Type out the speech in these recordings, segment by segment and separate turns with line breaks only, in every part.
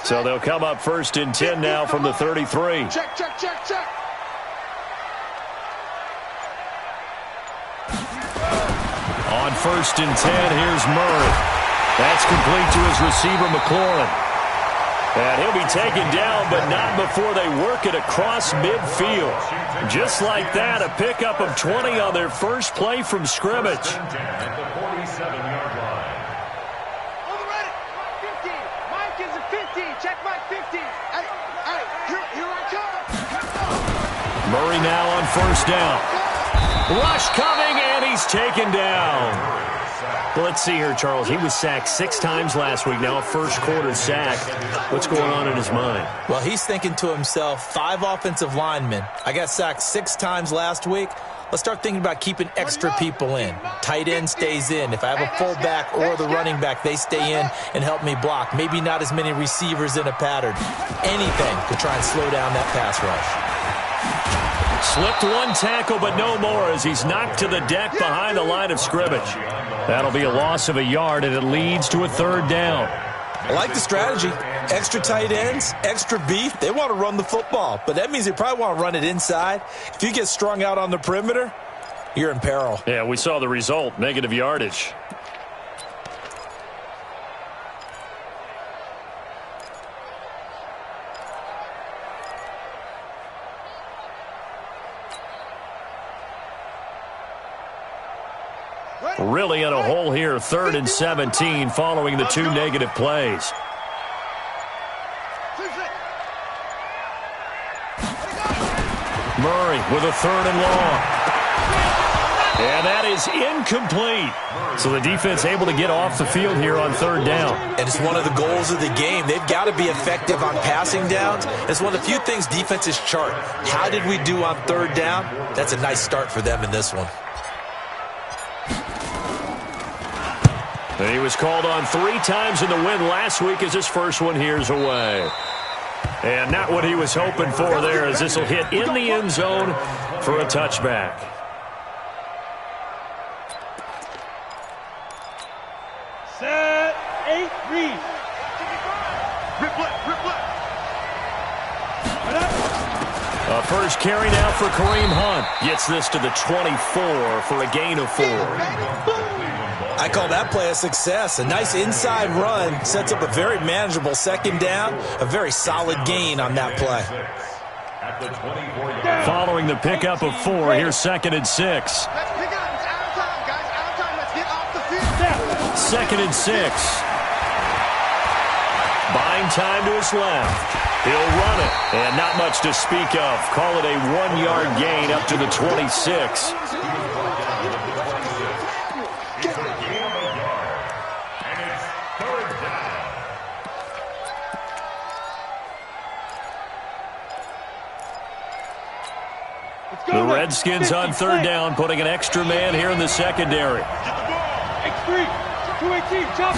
So they'll come up 1st and 10 now from the 33.
Check, check, check, check.
On 1st and 10, here's Murray. That's complete to his receiver, McLaurin. And he'll be taken down, but not before they work it across midfield. Just like that, a pickup of 20 on their first play from scrimmage.
At the 47-yard line.
Over ready. 50. Mike is a 50. Check Mike 50. Hey, here I come.
Murray now on 1st down. Rush coming, and he's taken down. Well, let's see here, Charles. He was sacked 6 times last week. Now a first-quarter sack. What's going on in his mind?
Well, he's thinking to himself, 5 offensive linemen. I got sacked 6 times last week. Let's start thinking about keeping extra people in. Tight end stays in. If I have a fullback or the running back, they stay in and help me block. Maybe not as many receivers in a pattern. Anything to try and slow down that pass rush.
Slipped 1 tackle, but no more as he's knocked to the deck behind the line of scrimmage. That'll be a loss of a yard, and it leads to a 3rd down.
I like the strategy. Extra tight ends, extra beef. They want to run the football, but that means they probably want to run it inside. If you get strung out on the perimeter, you're in peril.
Yeah, we saw the result, negative yardage. Really in a hole here, 3rd and 17 following the 2 negative plays. Murray with a 3rd and long. And that is incomplete. So the defense able to get off the field here on 3rd down.
And it's one of the goals of the game. They've got to be effective on passing downs. It's one of the few things defenses chart. How did we do on 3rd down? That's a nice start for them in this one.
He was called on 3 times in the win last week as his first one here's away. And not what he was hoping for there as this will hit in the end zone for a touchback.
Set, 8, read. Rip left.
A first carry now for Kareem Hunt. Gets this to the 24 for a gain of 4.
I call that play a success. A nice inside run sets up a very manageable 2nd down. A very solid gain on that play.
Following the pickup of 4, here's 2nd and 6.
Let's pick it up. It's out of time, guys. Out of time. Let's get off the field.
2nd and 6. Buying time to his left. He'll run it. And not much to speak of. Call it a 1-yard gain up to the 26. The Redskins on 3rd down, putting an extra man here in the secondary.
X3, 218, chop.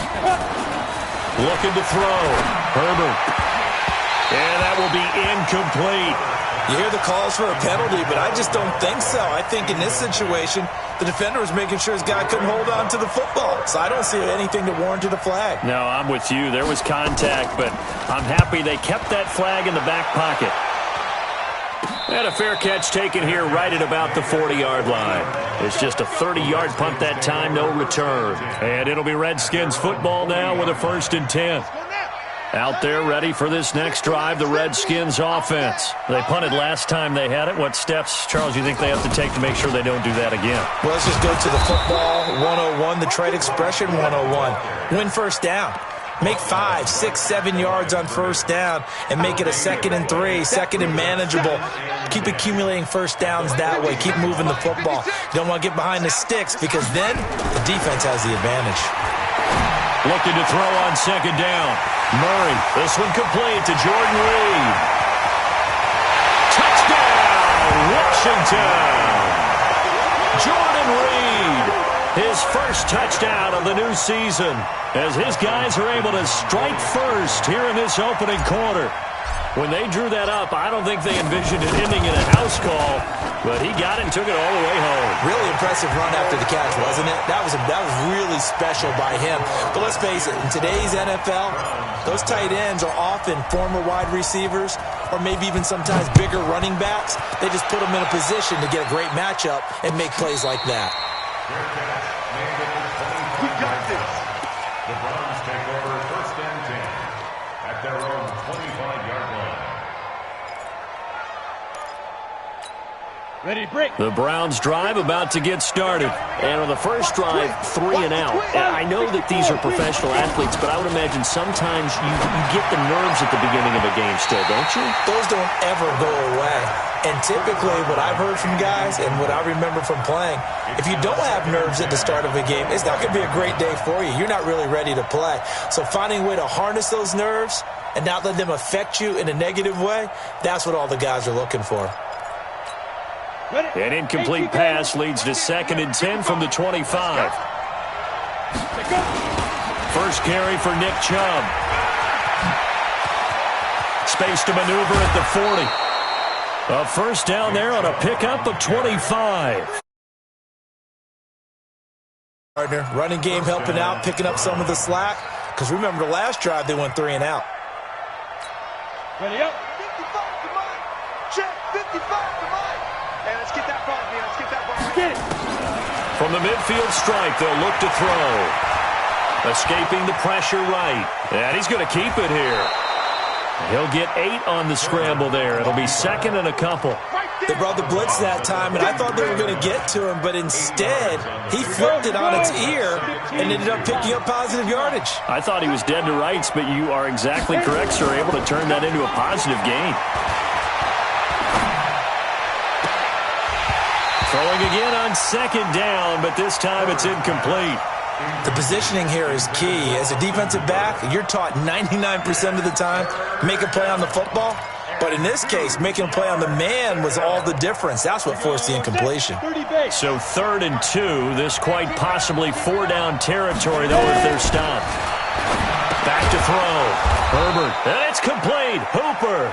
Looking to throw. Herbert. And that will be incomplete.
You hear the calls for a penalty, but I just don't think so. I think in this situation, the defender was making sure his guy couldn't hold on to the football. So I don't see anything that warranted a flag.
No, I'm with you. There was contact, but I'm happy they kept that flag in the back pocket. And a fair catch taken here right at about the 40-yard line. It's just a 30-yard punt that time, no return. And it'll be Redskins football now with a 1st and 10. Out there ready for this next drive, the Redskins offense. They punted last time they had it. What steps, Charles, you think they have to take to make sure they don't do that again?
Well, let's just go to the football 101, the trade expression 101. Win 1st down. Make 5, 6, 7 yards on 1st down and make it a 2nd and 3, 2nd and manageable. Keep accumulating 1st downs that way. Keep moving the football. You don't want to get behind the sticks because then the defense has the advantage.
Looking to throw on 2nd down. Murray, this one complete to Jordan Reed. Touchdown, Washington! Jordan Reed, his first touchdown of the new season, as his guys are able to strike first here in this opening quarter. When they drew that up, I don't think they envisioned it ending in a house call. but he got it and took it all the way home.
Really impressive run after the catch, wasn't it? That was really special by him. But let's face it, in today's NFL, those tight ends are often former wide receivers or maybe even sometimes bigger running backs. They just put them in a position to get a great matchup and make plays like that.
We got this.
The Browns take over 1st and 10 at their own 25-yard line.
Ready to break.
The Browns drive about to get started. And on the first drive, 3 and out. And I know that these are professional athletes, but I would imagine sometimes you get the nerves at the beginning of a game still, don't you?
Those don't ever go away. And typically what I've heard from guys and what I remember from playing, if you don't have nerves at the start of a game, it's not going to be a great day for you. You're not really ready to play. So finding a way to harness those nerves and not let them affect you in a negative way, that's what all the guys are looking for.
An incomplete pass leads to 2nd and 10 from the 25. First carry for Nick Chubb. Space to maneuver at the 40. A first down there on a pickup of 25.
Partner, running game helping out, picking up some of the slack. Because remember, the last drive, they went 3 and out.
Ready up. 55 to mine. Check. 55 to mine. Hey, let's get that ball, man. Let's get that ball. Get it.
From the midfield stripe, they'll look to throw. Escaping the pressure right. And he's going to keep it here. He'll get 8 on the scramble there. It'll be 2nd and a couple.
They brought the blitz that time, and I thought they were going to get to him, but instead, he flipped it on its ear and ended up picking up positive yardage.
I thought he was dead to rights, but you are exactly correct, sir. Able to turn that into a positive gain. Throwing again on 2nd down, but this time it's incomplete.
The positioning here is key. As a defensive back, you're taught 99% of the time, make a play on the football. But in this case, making a play on the man was all the difference. That's what forced the incompletion.
So 3rd and 2, this quite possibly 4-down territory, though, if they're stopped. Back to throw. Herbert. And it's complete. Hooper.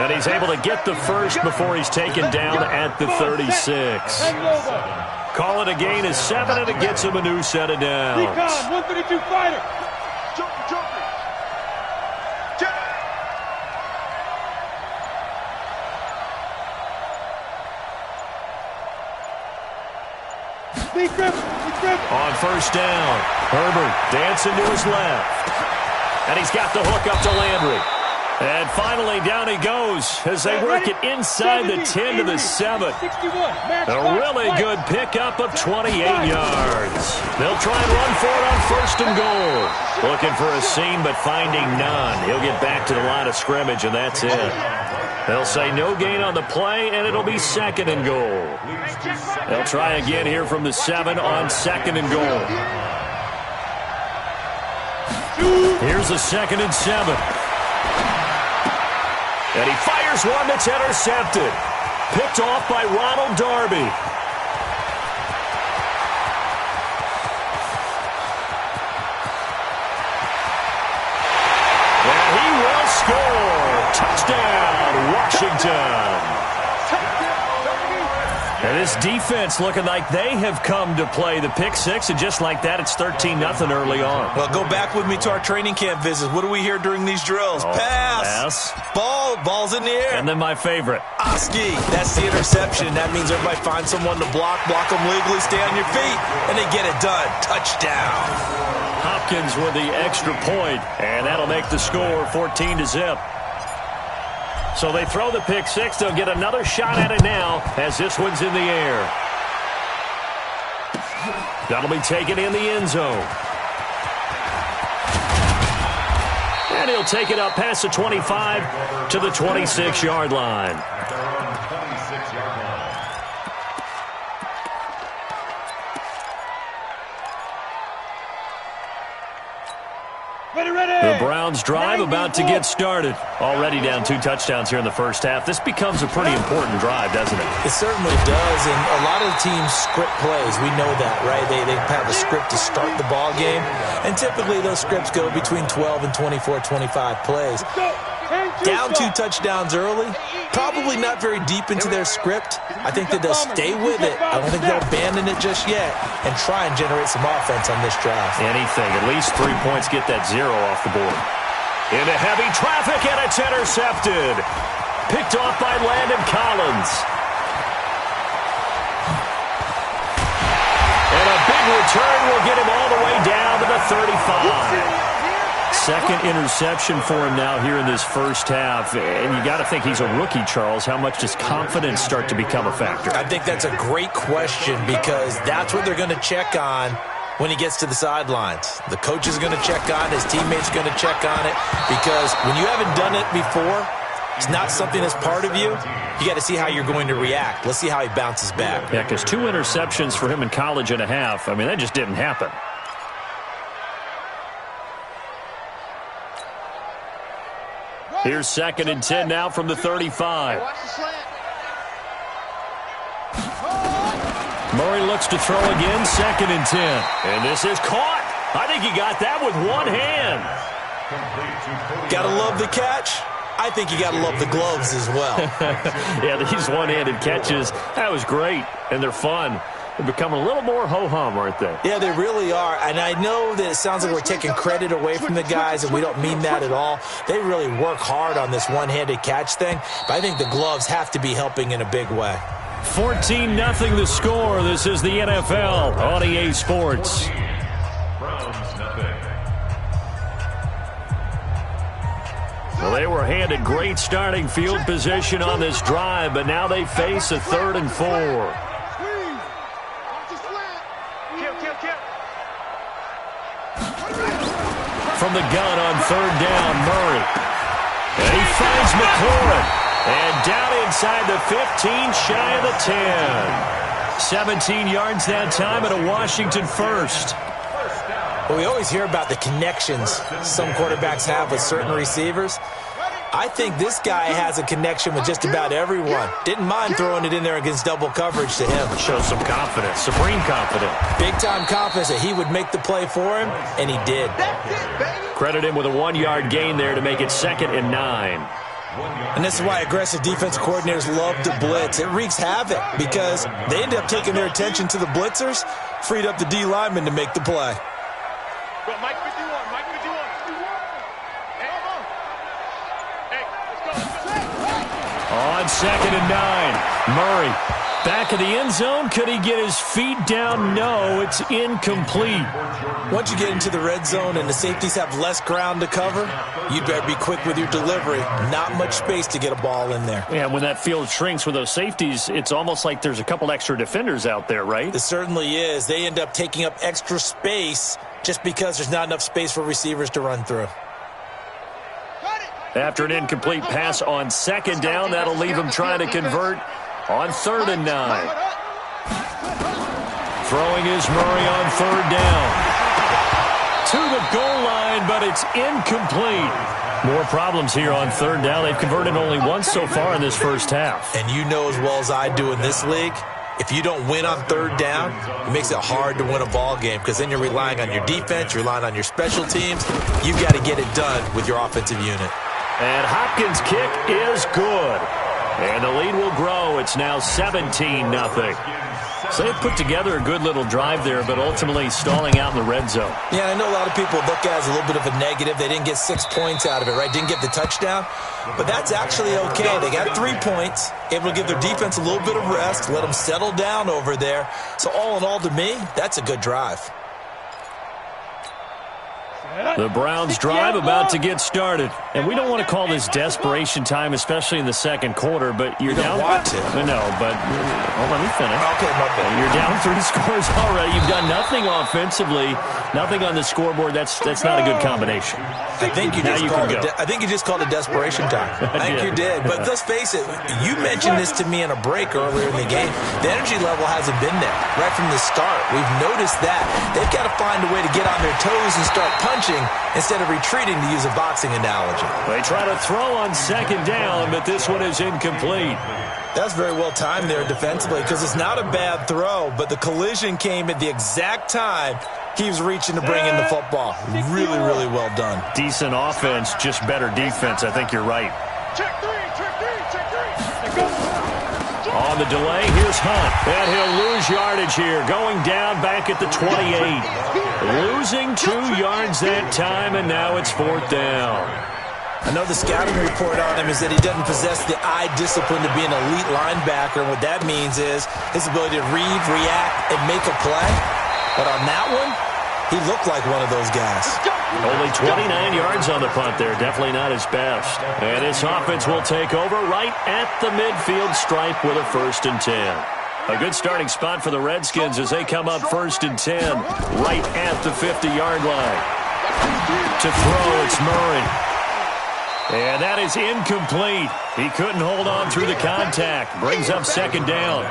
And he's able to get the first before he's taken down at the 36. Call it a gain of 7, and it gets him a new set of downs.
132 fighter. Jumper.
On 1st down, Herbert dancing to his left. And he's got the hook up to Landry. And finally, down he goes as they work it inside the 10 to the 7. A really good pickup of 28 yards. They'll try and run for it on 1st and goal. Looking for a seam, but finding none. He'll get back to the line of scrimmage, and that's it. They'll say no gain on the play, and it'll be 2nd and goal. They'll try again here from the 7 on 2nd and goal. Here's a 2nd and 7. And he fires one that's intercepted. Picked off by Ronald Darby. And he will score. Touchdown, Washington. And this defense looking like they have come to play the pick 6, and just like that, it's 13-0 early on.
Well, go back with me to our training camp visits. What do we hear during these drills? Pass. Ball's in the air.
And then my favorite.
Oski. That's the interception. That means everybody finds someone to block them legally, stay on your feet, and they get it done. Touchdown.
Hopkins with the extra point, and that'll make the score 14-0. So they throw the pick 6. They'll get another shot at it now as this one's in the air. That'll be taken in the end zone. And he'll take it up past the 25 to the 26-yard line. The Browns drive about to get started. Already down 2 touchdowns here in the first half. This becomes a pretty important drive, doesn't it?
It certainly does, and a lot of teams script plays. We know that, right? They have a script to start the ball game, and typically those scripts go between 12 and 24, 25 plays. Down 2 touchdowns early, probably not very deep into their script. I think that they'll stay with it. I don't think they'll abandon it just yet and try and generate some offense on this drive.
Anything. At least 3 points, get that 0 off the board. Into heavy traffic, and it's intercepted. Picked off by Landon Collins. And a big return will get him all the way down to the 35. Second interception for him now here in this first half. And you got to think he's a rookie, Charles. How much does confidence start to become a factor?
I think that's a great question because that's what they're going to check on when he gets to the sidelines. The coach is going to check on it. His teammates are going to check on it because when you haven't done it before, it's not something that's part of you. You got to see how you're going to react. Let's see how he bounces back.
Yeah, because 2 interceptions for him in college and a half. I mean, that just didn't happen. Here's 2nd and 10 now from the 35. Murray looks to throw again, 2nd and 10. And this is caught. I think he got that with one hand.
Gotta love the catch. I think you gotta love the gloves as well.
Yeah, these one-handed catches, that was great, and they're fun. They've become a little more ho-hum, aren't they?
Yeah, they really are. And I know that it sounds like we're taking credit away from the guys, and we don't mean that at all. They really work hard on this one-handed catch thing, but I think the gloves have to be helping in a big way.
14-0 the score. This is the NFL on EA Sports. Well, they were handed great starting field position on this drive, but now they face a 3rd and 4. From the gun on 3rd down, Murray. And he finds McLaurin. And down inside the 15, shy of the 10. 17 yards that time at a Washington first.
Well, we always hear about the connections some quarterbacks have with certain receivers. I think this guy has a connection with just about everyone. Didn't mind throwing it in there against double coverage to him.
Shows some confidence, supreme confidence.
Big-time confidence that he would make the play for him, and he did.
Credit him with a 1-yard gain there to make it 2nd and 9.
And this is why aggressive defense coordinators love to blitz. It wreaks havoc because they end up taking their attention to the blitzers, freed up the D lineman to make the play.
Go, Mike 51, Mike 51. Hey, let's go.
On 2nd and 9, Murray back in the end zone. Could he get his feet down? No, it's incomplete.
Once you get into the red zone and the safeties have less ground to cover, you'd better be quick with your delivery. Not much space to get a ball in there.
Yeah, when that field shrinks with those safeties, it's almost like there's a couple extra defenders out there, right?
It certainly is. They end up taking up extra space just because there's not enough space for receivers to run through.
After an incomplete pass on 2nd down, that'll leave him trying to convert on 3rd and 9. Throwing is Murray on 3rd down. To the goal line, but it's incomplete. More problems here on 3rd down. They've converted only once so far in this first half.
And you know as well as I do in this league, if you don't win on 3rd down, it makes it hard to win a ball game because then you're relying on your defense, you're relying on your special teams. You've got to get it done with your offensive unit.
And Hopkins' kick is good. And the lead will grow. It's now 17-0. So they've put together a good little drive there, but ultimately stalling out in the red zone.
Yeah, I know a lot of people look at it as a little bit of a negative. They didn't get 6 points out of it, right? Didn't get the touchdown. But that's actually okay. They got 3 points, able to give their defense a little bit of rest, let them settle down over there. So all in all, to me, that's a good drive.
The Browns drive about to get started. And we don't want to call this desperation time, especially in the second quarter, but you're down.
You don't want to.
No, but let me finish.
Okay, my bad.
You're down 3 scores already. You've done nothing offensively, nothing on the scoreboard. That's not a good combination.
I think you just called it desperation time. I think you did. But let's face it, you mentioned this to me in a break earlier in the game. The energy level hasn't been there right from the start. We've noticed that. They've got to find a way to get on their toes and start punching instead of retreating, to use a boxing analogy.
They try to throw on 2nd down, but this one is incomplete.
That's very well timed there defensively because it's not a bad throw, but the collision came at the exact time Keeps reaching to bring in the football. Really, really well done.
Decent offense, just better defense. I think you're right.
Check three, check three, check three. Go.
On the delay, here's Hunt. And he'll lose yardage here, going down back at the 28. Losing 2 yards that time, and now it's 4th down.
I know the scouting report on him is that he doesn't possess the eye discipline to be an elite linebacker. And what that means is his ability to read, react, and make a play. But on that one, he looked like one of those guys.
Only 29 yards on the punt there. Definitely not his best. And this offense will take over right at the midfield stripe with a 1st and 10. A good starting spot for the Redskins as they come up 1st and 10 right at the 50-yard line. To throw, it's Murray. And that is incomplete. He couldn't hold on through the contact. Brings up 2nd down.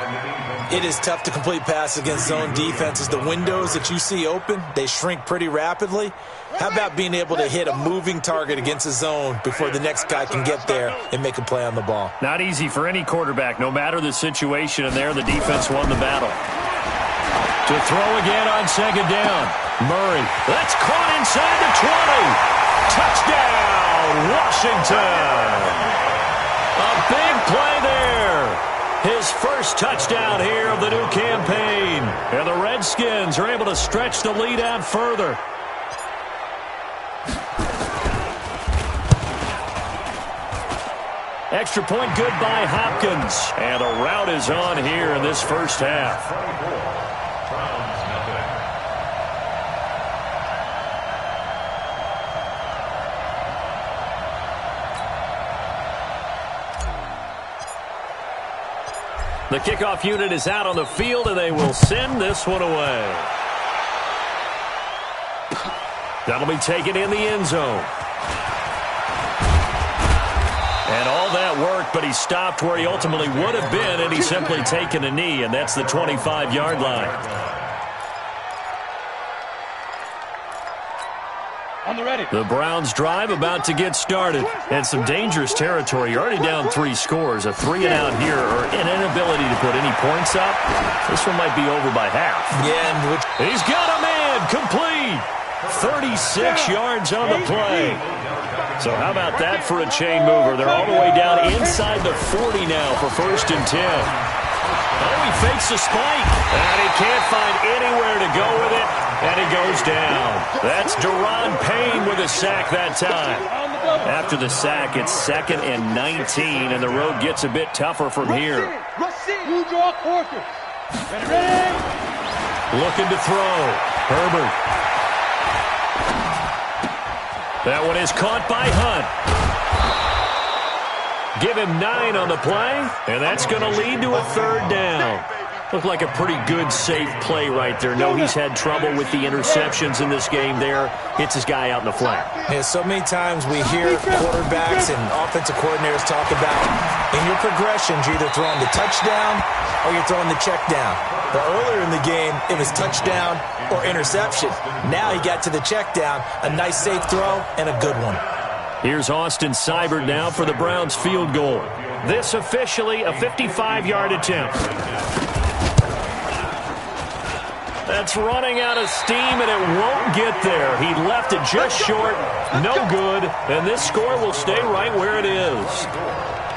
It is tough to complete passes against zone defenses. The windows that you see open, they shrink pretty rapidly. How about being able to hit a moving target against a zone before the next guy can get there and make a play on the ball?
Not easy for any quarterback, no matter the situation. And there, the defense won the battle. To throw again on 2nd down. Murray. That's caught inside the 20. Touchdown, Washington. A big play there. His first touchdown here of the new campaign. And the Redskins are able to stretch the lead out further. Extra point good by Hopkins. And the route is on here in this first half. The kickoff unit is out on the field, and they will send this one away. That'll be taken in the end zone. And all that worked, but he stopped where he ultimately would have been, and he's simply taken a knee, and that's the 25-yard line.
On the ready.
The Browns drive about to get started. And some dangerous territory. You're already down 3 scores. A 3-and-out here, or an inability to put any points up. This one might be over by half.
Yeah,
he's got a man complete. 36 yards on the play. So how about that for a chain mover? They're all the way down inside the 40 now for 1st and 10. Oh, he fakes a spike. And he can't find anywhere to go with it. And he goes down. That's Deron Payne with a sack that time. After the sack, it's 2nd and 19, and the road gets a bit tougher from here.
You draw quarters. Ready?
Looking to throw. Herbert. That one is caught by Hunt. Give him 9 on the play, and that's going to lead to a 3rd down. Looked like a pretty good, safe play right there. No, he's had trouble with the interceptions in this game there. Hits his guy out in the flat.
Yeah, so many times we hear quarterbacks and offensive coordinators talk about in your progressions, you're either throwing the touchdown or you're throwing the check down. But earlier in the game, it was touchdown or interception. Now he got to the check down, a nice safe throw, and a good one.
Here's Austin Seibert now for the Browns field goal. This officially a 55-yard attempt. That's running out of steam, and it won't get there. He left it just short. No good. And this score will stay right where it is.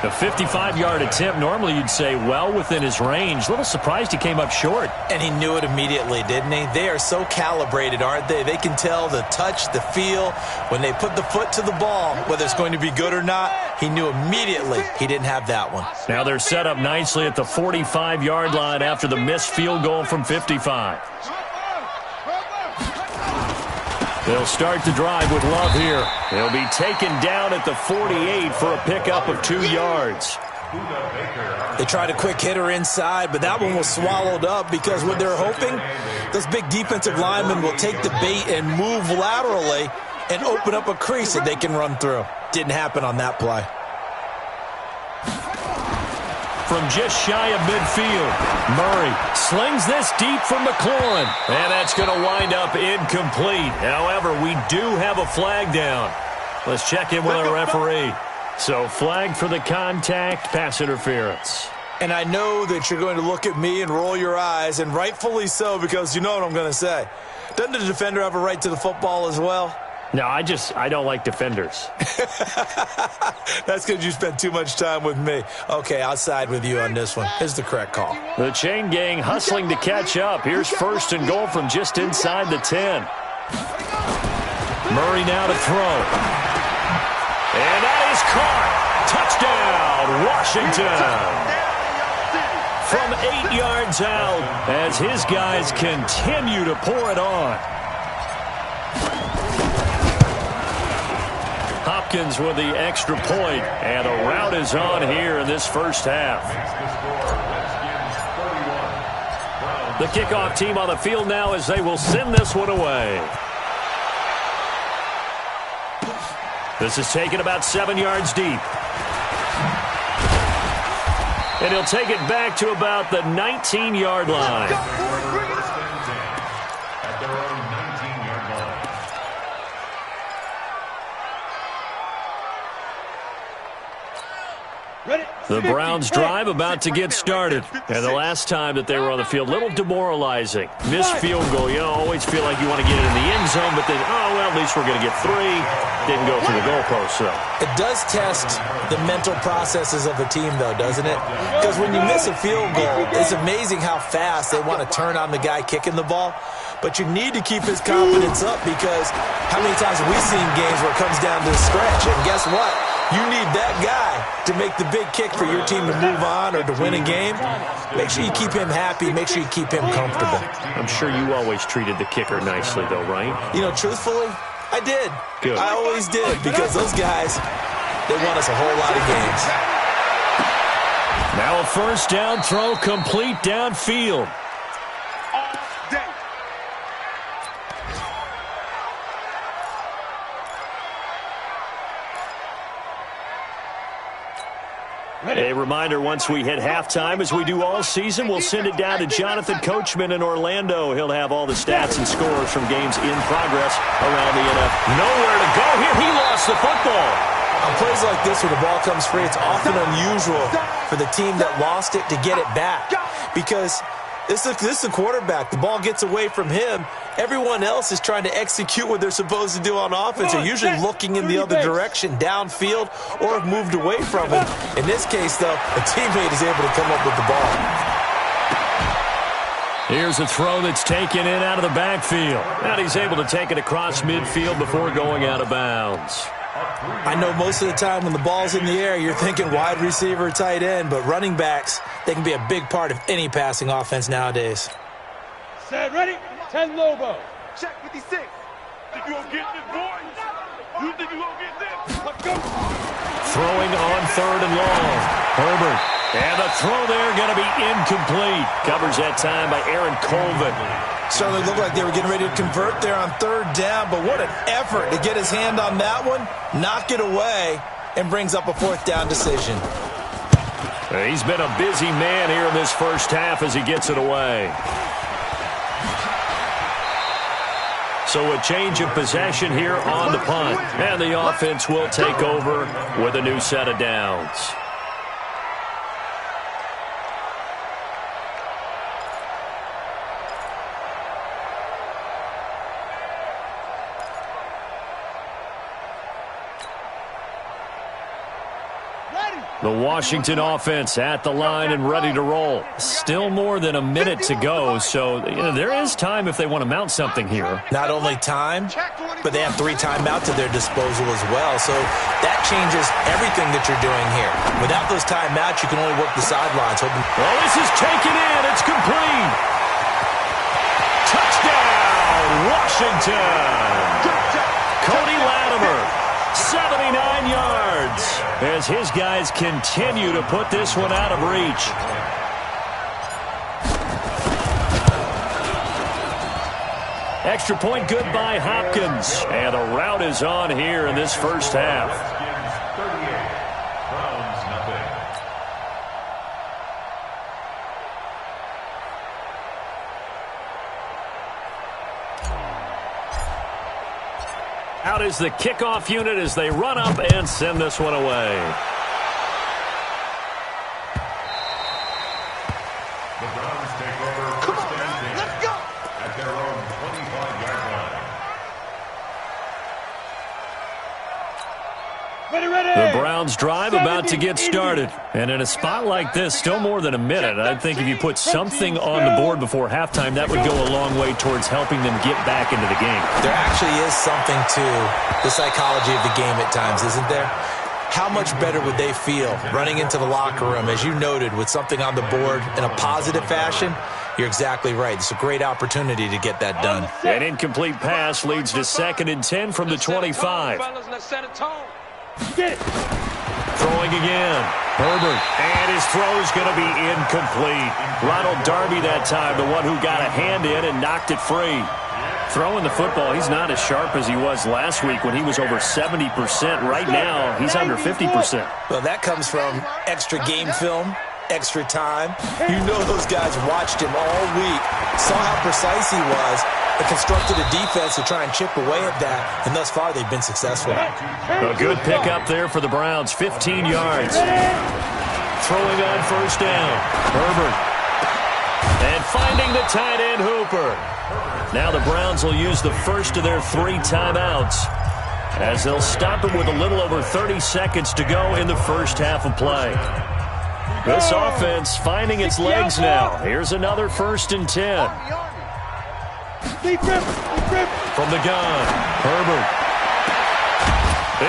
A 55-yard attempt, normally you'd say well within his range. A little surprised he came up short.
And he knew it immediately, didn't he? They are so calibrated, aren't they? They can tell the touch, the feel. When they put the foot to the ball, whether it's going to be good or not, he knew immediately he didn't have that one.
Now they're set up nicely at the 45-yard line after the missed field goal from 55. They'll start the drive with Love here. He'll be taken down at the 48 for a pickup of 2 yards.
They tried a quick hitter inside, but that one was swallowed up because what they're hoping, those big defensive linemen will take the bait and move laterally and open up a crease that they can run through. Didn't happen on that play.
From just shy of midfield, Murray slings this deep for McLaurin. And that's going to wind up incomplete. However, we do have a flag down. Let's check in with our referee. So flag for the contact, pass interference.
And I know that you're going to look at me and roll your eyes, and rightfully so, because you know what I'm going to say. Doesn't the defender have a right to the football as well?
No, I don't like defenders.
That's because you spent too much time with me. Okay, I'll side with you on this one. Here's the correct call.
The chain gang hustling to catch up. Here's first and goal from just inside the 10. Murray now to throw. And that is caught. Touchdown, Washington. From 8 yards out as his guys continue to pour it on. Hopkins with the extra point, and a rout is on here in this first half. The kickoff team on the field now as they will send this one away. This is taken about 7 yards deep. And he'll take it back to about the 19-yard line.
At their own 19-yard line.
The Browns' drive about to get started. And the last time that they were on the field, a little demoralizing. Missed field goal. You always feel like you want to get it in the end zone, but then, oh, well, at least we're going to get 3. Didn't go through the goalpost, though.
It does test the mental processes of a team, though, doesn't it? Because when you miss a field goal, it's amazing how fast they want to turn on the guy kicking the ball. But you need to keep his confidence up because how many times have we seen games where it comes down to the stretch? And guess what? You need that guy to make the big kick for your team to move on or to win a game. Make sure you keep him happy. Make sure you keep him comfortable.
I'm sure you always treated the kicker nicely, though, right?
You know, truthfully, I did.
Good.
I always did because those guys, they won us a whole lot of games.
Now a first down throw complete downfield. A reminder, once we hit halftime, as we do all season, we'll send it down to Jonathan Coachman in Orlando. He'll have all the stats and scores from games in progress around the NFL. Nowhere to go here. He lost the football.
On plays like this where the ball comes free, it's often unusual for the team that lost it to get it back because this is the quarterback. The ball gets away from him. Everyone else is trying to execute what they're supposed to do on offense. They're usually looking in the other direction, downfield, or have moved away from him. In this case, though, a teammate is able to come up with the ball.
Here's a throw that's taken in out of the backfield. And he's able to take it across midfield before going out of bounds.
I know most of the time when the ball's in the air, you're thinking wide receiver, tight end, but running backs, they can be a big part of any passing offense nowadays.
Set, ready? 10 Lobo. Check 56. Think you gonna get this, boy? You think you gonna get this? Let's go.
Throwing on 3rd and long. Herbert. And the throw there going to be incomplete. Covers that time by Aaron Colvin.
Certainly looked like they were getting ready to convert there on 3rd down, but what an effort to get his hand on that one, knock it away, and brings up a 4th down decision.
He's been a busy man here in this first half as he gets it away. So a change of possession here on the punt. And the offense will take over with a new set of downs. The Washington offense at the line and ready to roll. Still more than a minute to go, so there is time if they want to mount something here.
Not only time, but they have 3 timeouts at their disposal as well, so that changes everything that you're doing here. Without those timeouts, you can only work the sidelines.
Oh, this is taken in. It's complete. Touchdown, Washington. Cody Latimer, 79 yards. As his guys continue to put this one out of reach. Extra point good by Hopkins. And a rout is on here in this first half.
38, Browns nothing.
Out is the kickoff unit as they run up and send this one away.
The Browns take over first and 10 at their own 25-yard
The Browns drive about to get started. And in a spot like this, still more than a minute, I think if you put something on the board before halftime, that would go a long way towards helping them get back into the game.
There actually is something to the psychology of the game at times, isn't there? How much better would they feel running into the locker room, as you noted, with something on the board in a positive fashion? You're exactly right. It's a great opportunity to get that done.
An incomplete pass leads to 2nd and 10 from the 25. Throwing again. Herbert. And his throw's going to be incomplete. Ronald Darby that time, the one who got a hand in and knocked it free. Throwing the football, he's not as sharp as he was last week when he was over 70%. Right now, he's under 50%.
Well, that comes from extra game film, extra time. You know those guys watched him all week, saw how precise he was, and constructed a defense to try and chip away at that, and thus far they've been successful.
A good pickup there for the Browns, 15 yards. Throwing on 1st down, Herbert. And finding the tight end, Hooper. Now the Browns will use the first of their 3 timeouts, as they'll stop it with a little over 30 seconds to go in the first half of play. This offense finding its legs now. Here's another 1st and 10. From the gun, Herbert.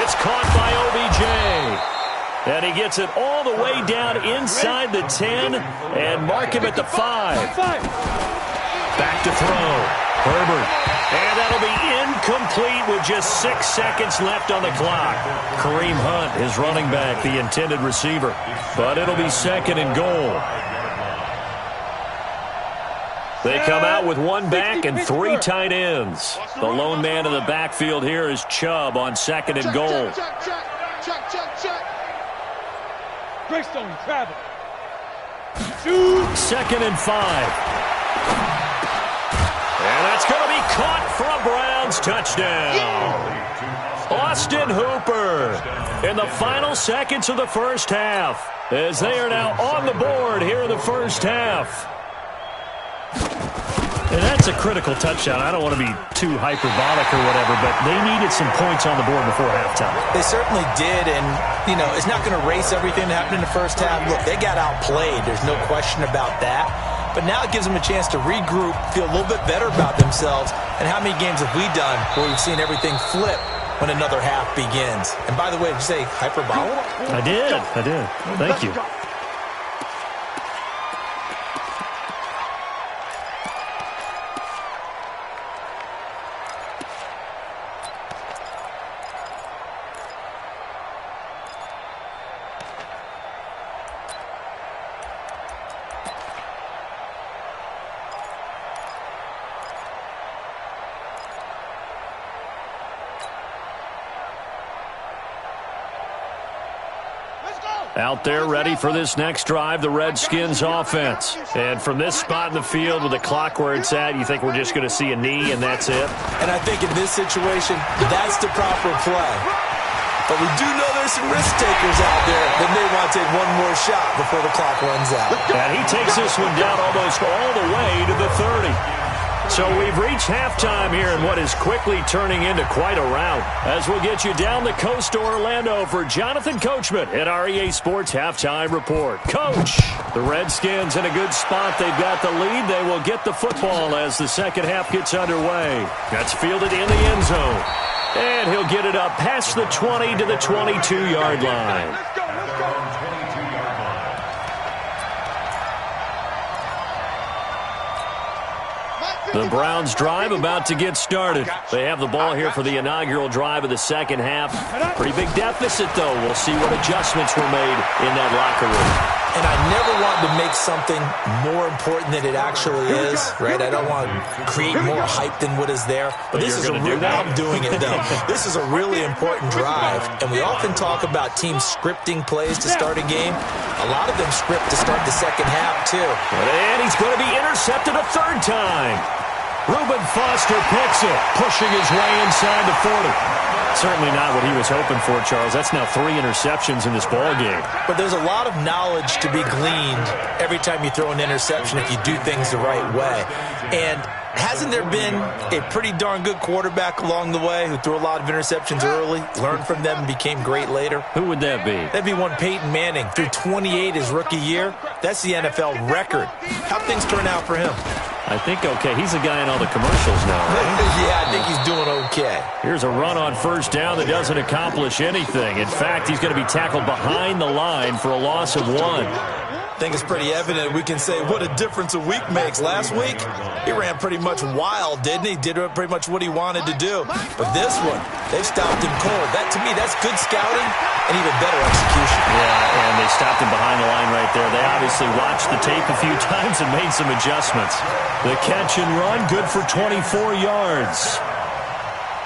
It's caught by OBJ. And he gets it all the way down inside the 10 and mark him at the 5. Back to throw. Herbert. And that'll be incomplete with just 6 seconds left on the clock. Kareem Hunt, his running back, the intended receiver. But it'll be 2nd and goal. They come out with 1 back and 3 tight ends. The lone man in the backfield here is Chubb on 2nd and goal.
Greystone, travel.
2nd and 5. And that's going to be caught for a Browns touchdown. Austin Hooper in the final seconds of the first half, as they are now on the board here in the first half. And that's a critical touchdown. I don't want to be too hyperbolic or whatever, but they needed some points on the board before halftime.
They certainly did, and, you know, it's not going to erase everything that happened in the first half. Look, they got outplayed. There's no question about that. But now it gives them a chance to regroup, feel a little bit better about themselves. And how many games have we done where we've seen everything flip when another half begins? And by the way, did you say hyperbolic?
I did. Thank you. Out there ready for this next drive, the Redskins offense. And from this spot in the field with the clock where it's at, you think we're just going to see a knee and that's it?
And I think in this situation, that's the proper play. But we do know there's some risk takers out there that may want to take one more shot before the clock runs out.
And he takes this one down almost all the way to the 30. So we've reached halftime here in what is quickly turning into quite a rout, as we'll get you down the coast to Orlando for Jonathan Coachman at our EA Sports Halftime Report. Coach, the Redskins in a good spot. They've got the lead. They will get the football as the second half gets underway. That's fielded in the end zone. And he'll get it up past the 20 to the 22-yard line. The Browns drive about to get started. They have the ball here for the inaugural drive of the second half. Pretty big deficit, though. We'll see what adjustments were made in that locker room.
And I never want to make something more important than it actually is, right? I don't want to create more hype than what is there. But this is a real, I'm doing it, though. This is a really important drive. And we often talk about teams scripting plays to start a game. A lot of them script to start the second half, too.
And he's going to be intercepted a third time. Reuben Foster picks it, pushing his way inside the 40. Certainly not what he was hoping for, Charles. That's now 3 interceptions in this ball game.
But there's a lot of knowledge to be gleaned every time you throw an interception if you do things the right way. And Hasn't there been a pretty darn good quarterback along the way who threw a lot of interceptions early, learned from them, and became great later?
Who would that be?
That'd be one Peyton Manning. Threw 28 his rookie year. That's the NFL record. How'd things turn out for him?
I think okay. He's a guy in all the commercials now, right?
Yeah, I think he's doing okay.
Here's a run on first down that doesn't accomplish anything. In fact, he's going to be tackled behind the line for a loss of 1.
I think it's pretty evident. We can say what a difference a week makes. Last week, he ran pretty much wild, didn't he? Did pretty much what he wanted to do. But this one, they've stopped him cold. That, to me, that's good scouting and even better execution.
Yeah, and they stopped him behind the line right there. They obviously watched the tape a few times and made some adjustments. The catch and run, good for 24 yards.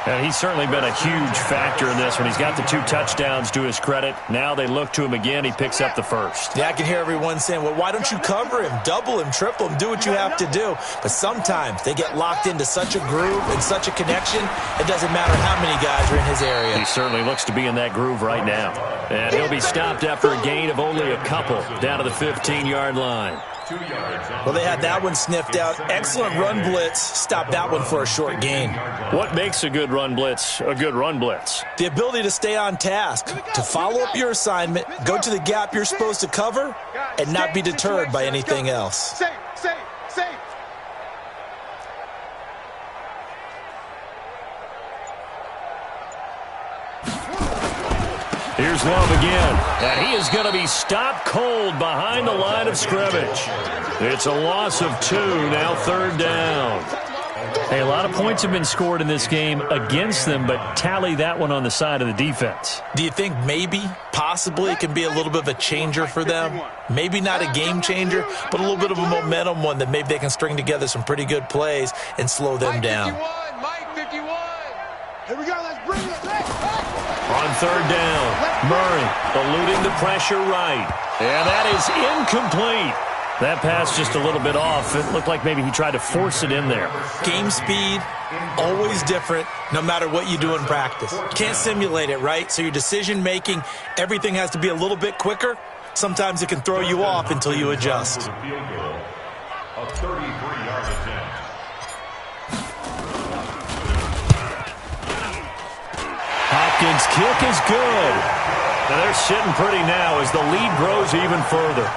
And he's certainly been a huge factor in this one. He's got the 2 touchdowns to his credit. Now they look to him again. He picks up the first.
Yeah, I can hear everyone saying, well, why don't you cover him? Double him, triple him, do what you have to do. But sometimes they get locked into such a groove and such a connection, it doesn't matter how many guys are in his area.
He certainly looks to be in that groove right now. And he'll be stopped after a gain of only a couple down to the 15-yard line.
Well, they had that one sniffed out. Excellent run blitz. Stop that one for a short gain.
What makes a good run blitz a good run blitz?
The ability to stay on task, to follow up your assignment, go to the gap you're supposed to cover, and not be deterred by anything else.
Safe.
Here's Love again, and he is going to be stopped cold behind the line of scrimmage. It's a loss of 2, now 3rd down. Hey, a lot of points have been scored in this game against them, but tally that one on the side of the defense.
Do you think maybe, possibly, it can be a little bit of a changer for them? Maybe not a game changer, but a little bit of a momentum one that maybe they can string together some pretty good plays and slow them down.
Mike 51. Here we go. Let's bring it.
On 3rd down, Murray eluding the pressure right. And that is incomplete. That pass just a little bit off. It looked like maybe he tried to force it in there.
Game speed, always different, no matter what you do in practice. You can't simulate it, right? So your decision-making, everything has to be a little bit quicker. Sometimes it can throw you off until you adjust.
A 33-yard attempt.
Hopkins' kick is good. Now they're sitting pretty now as the lead grows even further.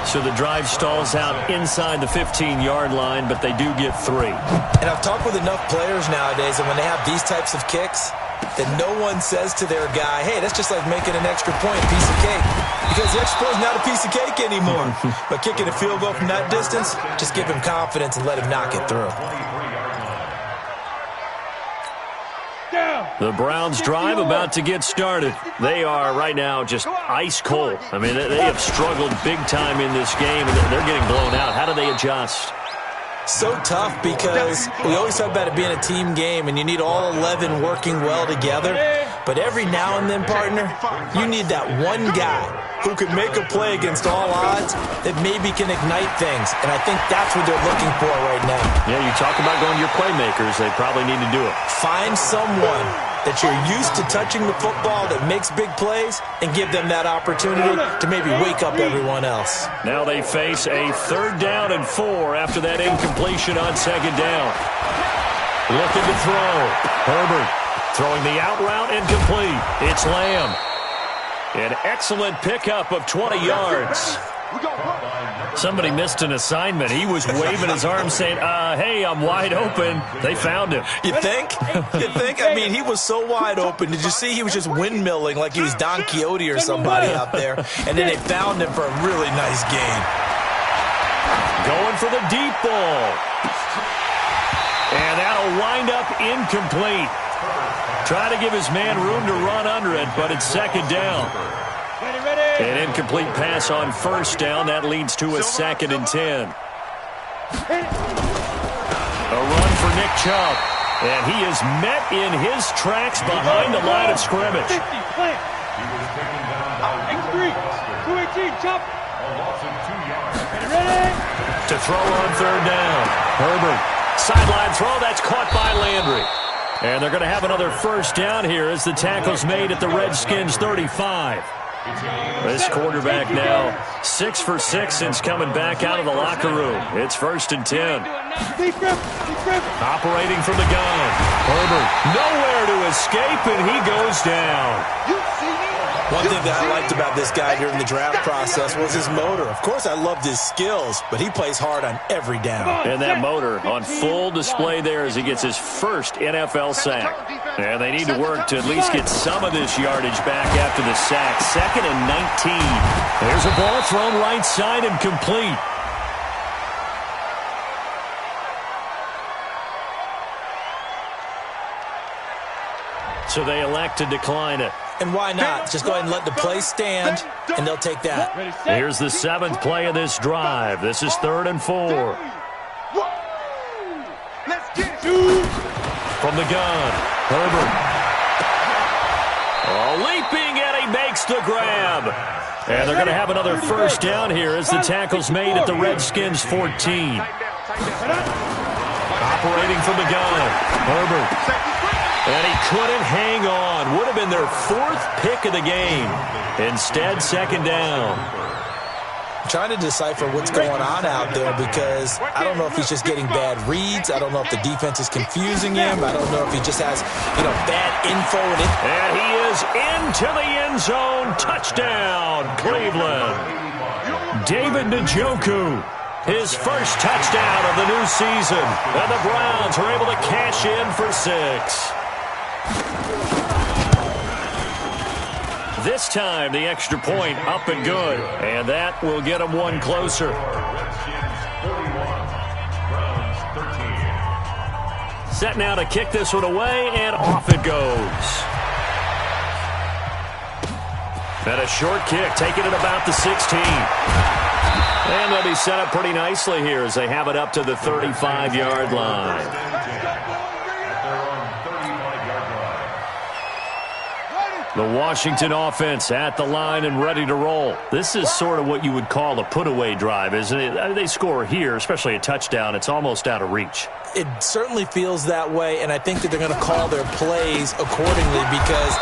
So the drive stalls out inside the 15-yard line, but they do get 3.
And I've talked with enough players nowadays, and when they have these types of kicks, that no one says to their guy, hey, that's just like making an extra point, a piece of cake. Because the extra point is not a piece of cake anymore. But kicking a field goal from that distance, just give him confidence and let him knock it through.
The Browns drive about to get started. They are right now just ice cold. I mean, they have struggled big time in this game, and they're getting blown out. How do they adjust?
So tough because we always talk about it being a team game, and you need all 11 working well together. But every now and then, partner, you need that one guy who can make a play against all odds that maybe can ignite things. And I think that's what they're looking for right now.
Yeah, you talk about going to your playmakers. They probably need to do it.
Find someone that you're used to touching the football that makes big plays and give them that opportunity to maybe wake up everyone else.
Now they face a 3rd down and 4 after that incompletion on 2nd down. Looking to throw. Herbert throwing the out route incomplete. It's Lamb. An excellent pickup of 20 yards. Somebody missed an assignment. He was waving his arms saying, hey, I'm wide open. They found him.
You think? You think? I mean, he was so wide open. Did you see he was just windmilling like he was Don Quixote or somebody out there? And then they found him for a really nice gain.
Going for the deep ball. And that'll wind up incomplete. Trying to give his man room to run under it, but it's 2nd down. An incomplete pass on 1st down. That leads to a 2nd and 10. A run for Nick Chubb. And he is met in his tracks behind the line of scrimmage.
He was taken down by
218, Chubb.
a loss of 2 yards.
To throw on 3rd down. Herbert. Sideline throw. That's caught by Landry. And they're going to have another 1st down here as the tackle's made at the Redskins' 35. This quarterback now 6 for 6 since coming back out of the locker room. It's 1st and 10. Operating from the gun. Herbert nowhere to escape, and he goes down.
One thing that I liked about this guy during the draft process was his motor. Of course, I loved his skills, but he plays hard on every down.
And that motor on full display there as he gets his first NFL sack. And they need to work to at least get some of this yardage back after the sack. 2nd and 19. There's a ball thrown right side and complete. So they elect to decline it.
And why not? Just go ahead and let the play stand, and they'll take that.
Here's the 7th play of this drive. This is 3rd and 4. From the gun, Herbert. Oh, leaping, and he makes the grab. And they're going to have another first down here as the tackle's made at the Redskins' 14. Operating from the gun, Herbert. And he couldn't hang on. Would have been their 4th pick of the game. Instead, 2nd down.
I'm trying to decipher what's going on out there because I don't know if he's just getting bad reads. I don't know if the defense is confusing him. I don't know if he just has, bad info.
And he is into the end zone. Touchdown, Cleveland. David Njoku. His first touchdown of the new season. And the Browns are able to cash in for 6. This time, the extra point up and good. And that will get them one closer. Set now to kick this one away, and off it goes. And a short kick, taking it about the 16. And they'll be set up pretty nicely here as they have it up to the 35-yard line. The Washington offense at the line and ready to roll. This is sort of what you would call a put-away drive, isn't it? They score here, especially a touchdown. It's almost out of reach.
It certainly feels that way, and I think that they're going to call their plays accordingly because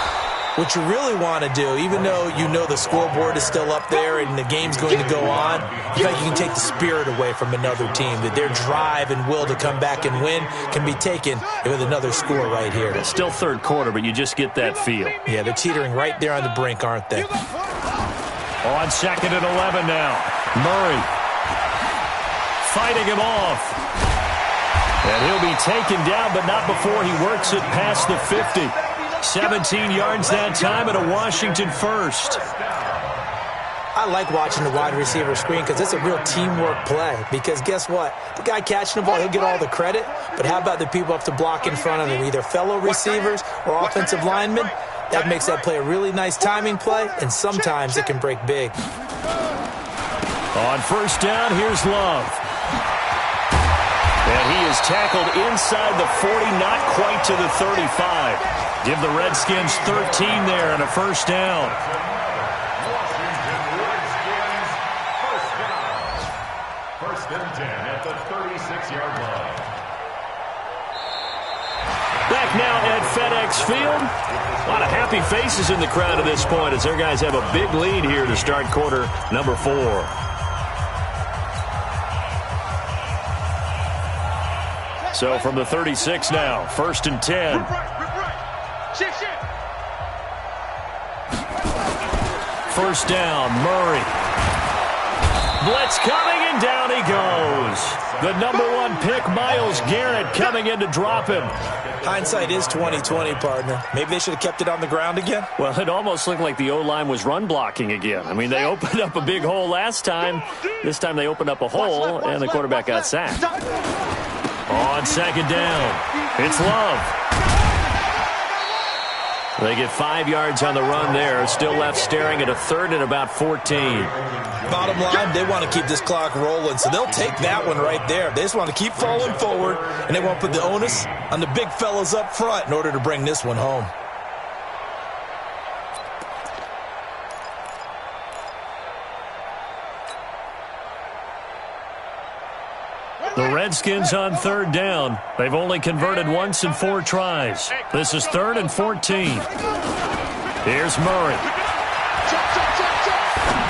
what you really want to do, even though you know the scoreboard is still up there and the game's going to go on, in fact, you can take the spirit away from another team, that their drive and will to come back and win can be taken with another score right here.
It's still 3rd quarter, but you just get that feel.
Yeah, they're teetering right there on the brink, aren't they?
On 2nd and 11 now. Murray fighting him off. And he'll be taken down, but not before he works it past the 50. 17 yards that time and a Washington first.
I like watching the wide receiver screen because it's a real teamwork play. Because guess what? The guy catching the ball, he'll get all the credit. But how about the people up to block in front of him, either fellow receivers or offensive linemen? That makes that play a really nice timing play, and sometimes it can break big.
On first down, here's Love. And he is tackled inside the 40, not quite to the 35. Give the Redskins 13 there and a first down.
First and 10 at the 36-yard line.
Back now at FedEx Field. A lot of happy faces in the crowd at this point as their guys have a big lead here to start quarter number 4. So from the 36 now, 1st and 10. First down, Murray. Blitz coming, and down he goes. The #1 pick, Myles Garrett, coming in to drop him.
Hindsight is 20/20, partner. Maybe they should have kept it on the ground again.
Well, it almost looked like the O-line was run blocking again. I mean, they opened up a big hole last time. This time they opened up a hole, and the quarterback got sacked. On 2nd down, it's Love. They get 5 yards on the run there. Still left staring at a 3rd and about 14.
Bottom line, they want to keep this clock rolling, so they'll take that one right there. They just want to keep falling forward, and they want to put the onus on the big fellas up front in order to bring this one home.
The Redskins on 3rd down. They've only converted once in 4 tries. This is 3rd and 14. Here's Murray.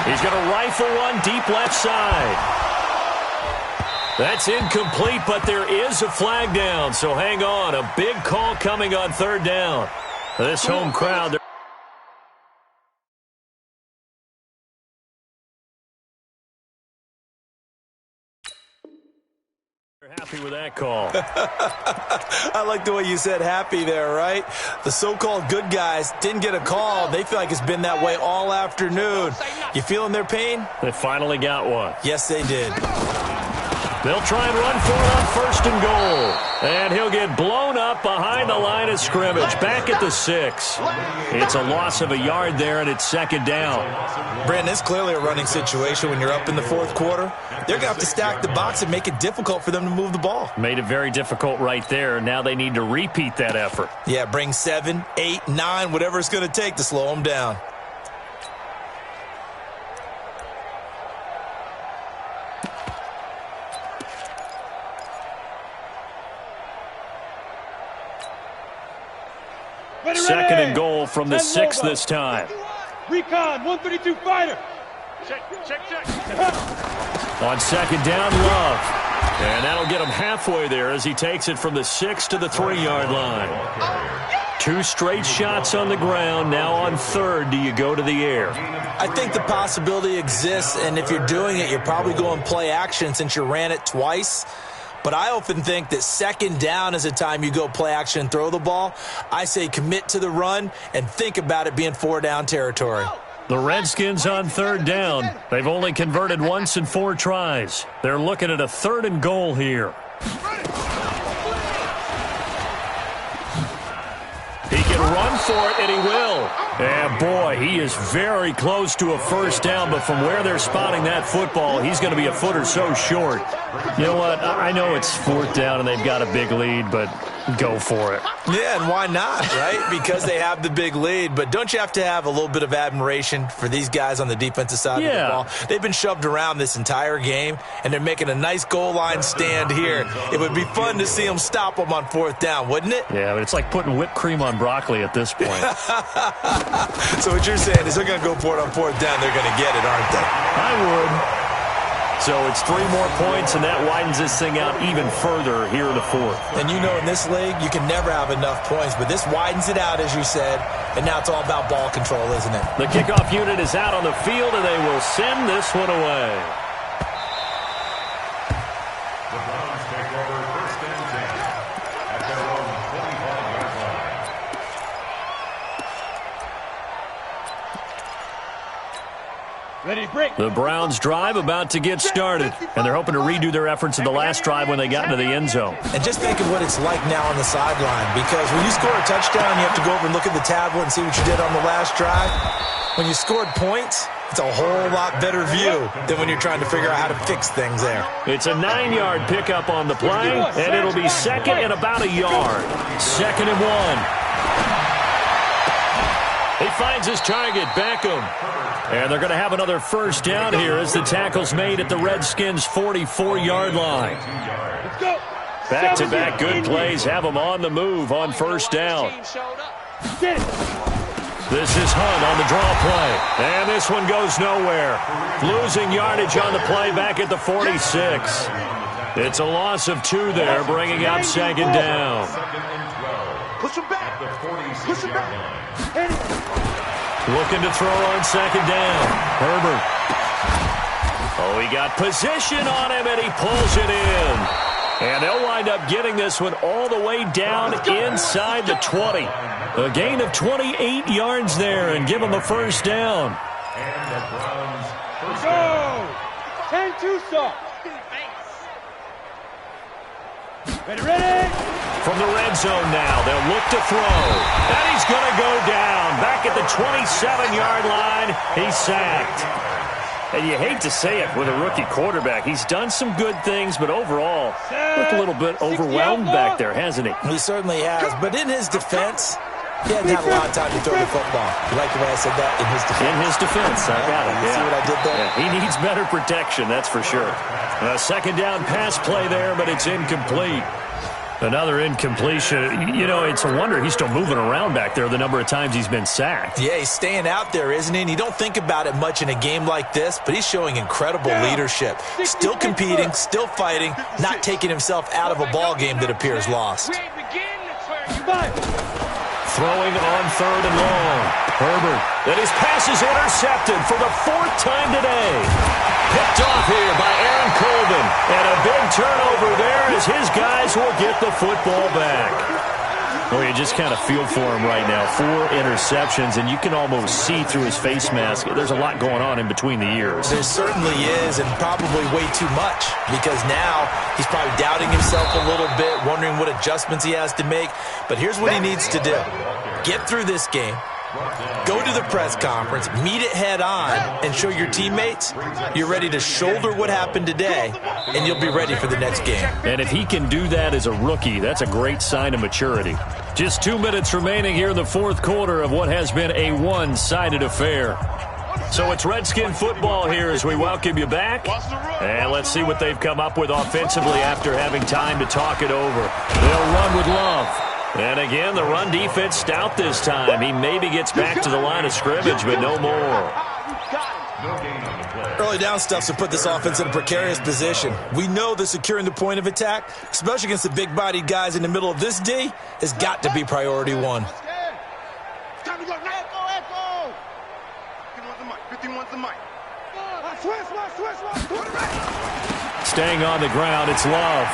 He's going to rifle one deep left side. That's incomplete, but there is a flag down, so hang on. A big call coming on third down. This home crowd... happy with that call.
I like the way you said happy there, right? The so-called good guys didn't get a call. They feel like it's been that way all afternoon. You feeling their pain?
They finally got one.
Yes, they did.
They'll try and run for it on first and goal. And he'll get blown up behind the line of scrimmage. Back at the 6. It's a loss of a yard there, and it's second down.
Brandon, it's clearly a running situation when you're up in the fourth quarter. They're going to have to stack the box and make it difficult for them to move the ball.
Made it very difficult right there. Now they need to repeat that effort.
Yeah, bring 7, 8, 9, whatever it's going to take to slow them down.
Second and goal from the 6 this time.
Recon, 132 fighter. Check.
On second down, Love. And that'll get him halfway there as he takes it from the 6 to the 3-yard line. 2 straight shots on the ground. Now on third, do you go to the air?
I think the possibility exists, and if you're doing it, you're probably going play action since you ran it twice. But I often think that second down is a time you go play action and throw the ball. I say commit to the run and think about it being 4-down territory.
The Redskins on third down. They've only converted once in 4 tries. They're looking at a 3rd and goal here. He can run for it, and he will. And, boy, he is very close to a first down, but from where they're spotting that football, he's going to be a foot or so short. You know what? I know it's 4th down and they've got a big lead, but go for it.
Yeah, and why not, right? Because they have the big lead. But don't you have to have a little bit of admiration for these guys on the defensive side of the ball? They've been shoved around this entire game, and they're making a nice goal line stand here. It would be fun to see them stop them on 4th down, wouldn't it?
Yeah, but it's like putting whipped cream on broccoli at this point.
So what you're saying is they're going to go for it on 4th down. They're going to get it, aren't they?
I would. So it's 3 more points, and that widens this thing out even further here in the 4th.
And you know in this league, you can never have enough points, but this widens it out, as you said, and now it's all about ball control, isn't it?
The kickoff unit is out on the field, and they will send this one away.
The Browns take over first and 10 at their own 25-yard line.
Ready, break.
The Browns drive about to get started, and they're hoping to redo their efforts in the last drive when they got into the end zone.
And just think of what it's like now on the sideline, because when you score a touchdown, you have to go over and look at the tablet and see what you did on the last drive. When you scored points, it's a whole lot better view than when you're trying to figure out how to fix things there.
It's a 9-yard pickup on the play, and it'll be second and about a yard. 2nd and 1. He finds his target, Beckham. And they're going to have another first down here as the tackle's made at the Redskins' 44-yard line. Back-to-back good plays have them on the move on first down. This is Hunt on the draw play. And this one goes nowhere. Losing yardage on the play back at the 46. It's a loss of 2 there, bringing up second down.
Push him back. Push him back.
Looking to throw on second down. Herbert. Oh, he got position on him, and he pulls it in. And they'll wind up getting this one all the way down inside the 20. A gain of 28 yards there, and give them a first down.
And the Browns first
Go!
down.
10-2 stop. Ready?
From the red zone now, they'll look to throw. And he's going to go down. Back at the 27-yard line, he's sacked. And you hate to say it with a rookie quarterback. He's done some good things, but overall, looked a little bit overwhelmed back there, hasn't he?
He certainly has, but in his defense, he hadn't had a lot of time to throw the football. You like the way I said that? In his defense.
In his defense, I got it.
You see what I did there?
Yeah, he needs better protection, that's for sure. A second down pass play there, but it's incomplete. Another incompletion. You know, it's a wonder he's still moving around back there the number of times he's been sacked.
Yeah, he's staying out there, isn't he? And you don't think about it much in a game like this, but he's showing incredible leadership. Still competing, still fighting, not taking himself out of a ball game that appears lost.
Throwing on 3rd and long. Herbert. And his pass is intercepted for the 4th time today. Picked off here by Aaron Colvin. And a big turnover there as his guys will get the football back. Well, you just kind of feel for him right now. 4 interceptions, and you can almost see through his face mask. There's a lot going on in between the ears.
There certainly is, and probably way too much, because now he's probably doubting himself a little bit, wondering what adjustments he has to make. But here's what he needs to do. Get through this game. Go to the press conference, meet it head on, and show your teammates you're ready to shoulder what happened today, and you'll be ready for the next game.
And if he can do that as a rookie, that's a great sign of maturity. Just 2 minutes remaining here in the 4th quarter of what has been a one-sided affair. So it's Redskin football here as we welcome you back. And let's see what they've come up with offensively after having time to talk it over. They'll run with Love. And again, the run defense stout this time. He maybe gets back to the line of scrimmage, but no more.
Early down stuffs to put this offense in a precarious position. We know that securing the point of attack, especially against the big-bodied guys in the middle of this D, has got to be priority 1.
Time to go. Echo. 15-1's the mic. Switch.
Staying on the ground, it's Love.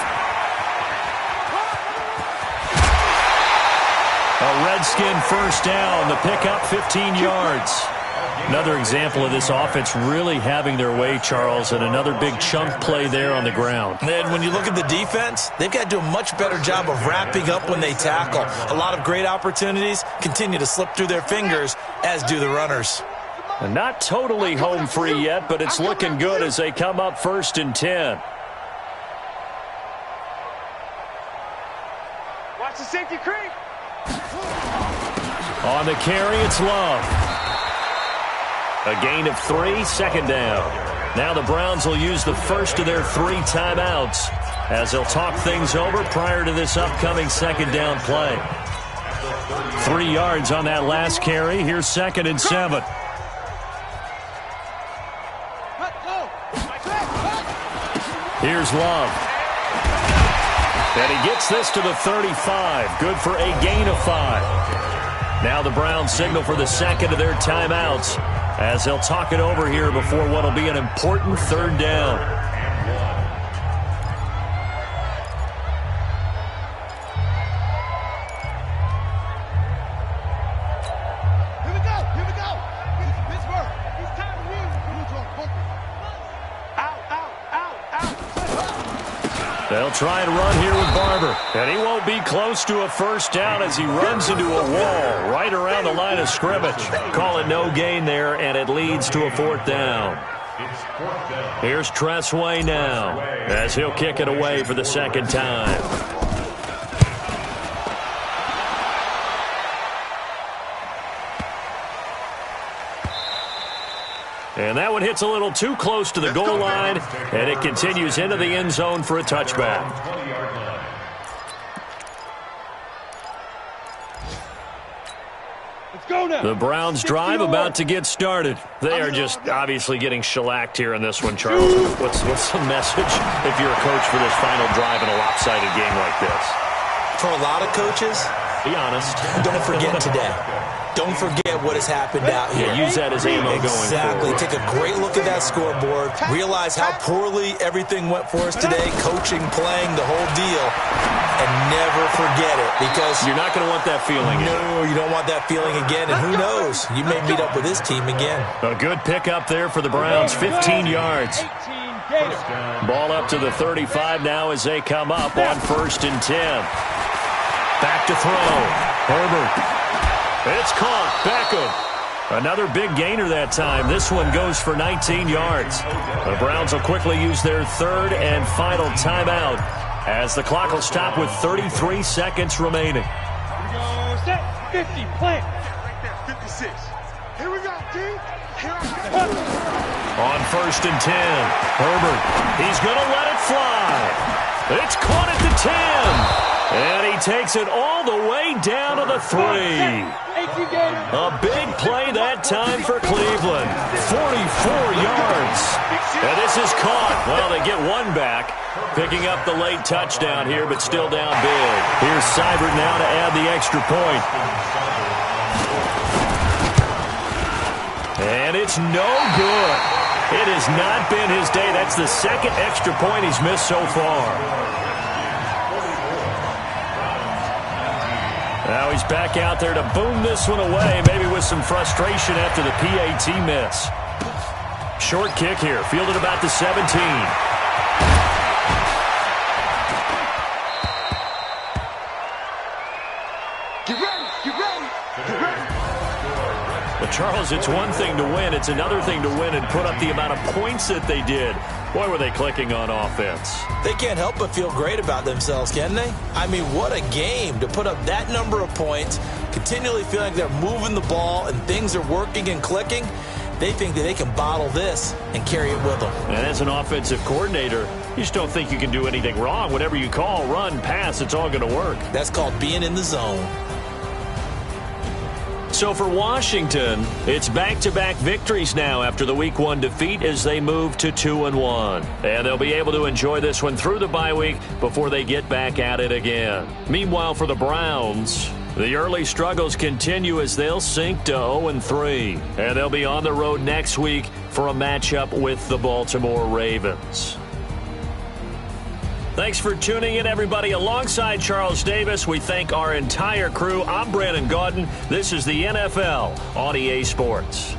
A Redskin first down. The pickup, 15 yards. Another example of this offense really having their way, Charles, and another big chunk play there on the ground.
And when you look at the defense, they've got to do a much better job of wrapping up when they tackle. A lot of great opportunities continue to slip through their fingers, as do the runners.
And not totally home free yet, but it's looking good as they come up 1st and 10.
Watch the safety creep.
On the carry, it's Love. A gain of 3, 2nd down. Now the Browns will use the first of their 3 timeouts as they'll talk things over prior to this upcoming 2nd down play. 3 yards on that last carry. Here's 2nd and 7. Here's Love. And he gets this to the 35. Good for a gain of 5. Now the Browns signal for the 2nd of their timeouts as they'll talk it over here before what will be an important 3rd down.
Here we go. Pittsburgh. It's time to win. Out.
They'll try and run here with Barber. And he won't be close to a first down as he runs into a wall right around the line of scrimmage. Call it no gain there, and it leads to a 4th down. Here's Tressway now as he'll kick it away for the 2nd time. And that one hits a little too close to the goal line, and it continues into the end zone for a touchback. The Browns drive about to get started. They are just obviously getting shellacked here in this one, Charles. What's the message if you're a coach for this final drive in a lopsided game like this?
For a lot of coaches,
be honest.
Don't forget today. Don't forget what has happened out here.
Yeah, use that as ammo going forward.
Exactly. Take a great look at that scoreboard. Realize how poorly everything went for us today, coaching, playing, the whole deal. And never forget it, because
you're not going to want that feeling again.
No, you don't want that feeling again. And who knows? You may meet up with this team again.
A good pickup there for the Browns. 15 yards. Ball up to the 35 now as they come up on 1st and 10. Back to throw. Herbert. It's caught. Beckham. Another big gainer that time. This one goes for 19 yards. The Browns will quickly use their 3rd and final timeout as the clock will stop with 33 seconds remaining.
Here we go. Set. 50. Plant. Right there. 56. Here we go, team. Here I go.
On 1st and 10. Herbert. He's going to let it fly. It's caught at the 10. And he takes it all the way down to the 3. A big play that time for Cleveland. 44 yards. And this is caught. Well, they get one back. Picking up the late touchdown here, but still down big. Here's Seibert now to add the extra point. And it's no good. It has not been his day. That's the second extra point he's missed so far. Now he's back out there to boom this one away, maybe with some frustration after the PAT miss. Short kick here, fielded about the 17.
Get ready, get ready, get ready.
But Charles, it's one thing to win. It's another thing to win and put up the amount of points that they did. Boy, were they clicking on offense.
They can't help but feel great about themselves, can they? I mean, what a game to put up that number of points, continually feeling like they're moving the ball and things are working and clicking. They think that they can bottle this and carry it with them.
And as an offensive coordinator, you just don't think you can do anything wrong. Whatever you call, run, pass, it's all going to work.
That's called being in the zone.
So for Washington, it's back-to-back victories now after the Week 1 defeat as they move to 2-1. And they'll be able to enjoy this one through the bye week before they get back at it again. Meanwhile, for the Browns, the early struggles continue as they'll sink to 0-3. And they'll be on the road next week for a matchup with the Baltimore Ravens. Thanks for tuning in, everybody. Alongside Charles Davis, we thank our entire crew. I'm Brandon Gaudin. This is the NFL on EA Sports.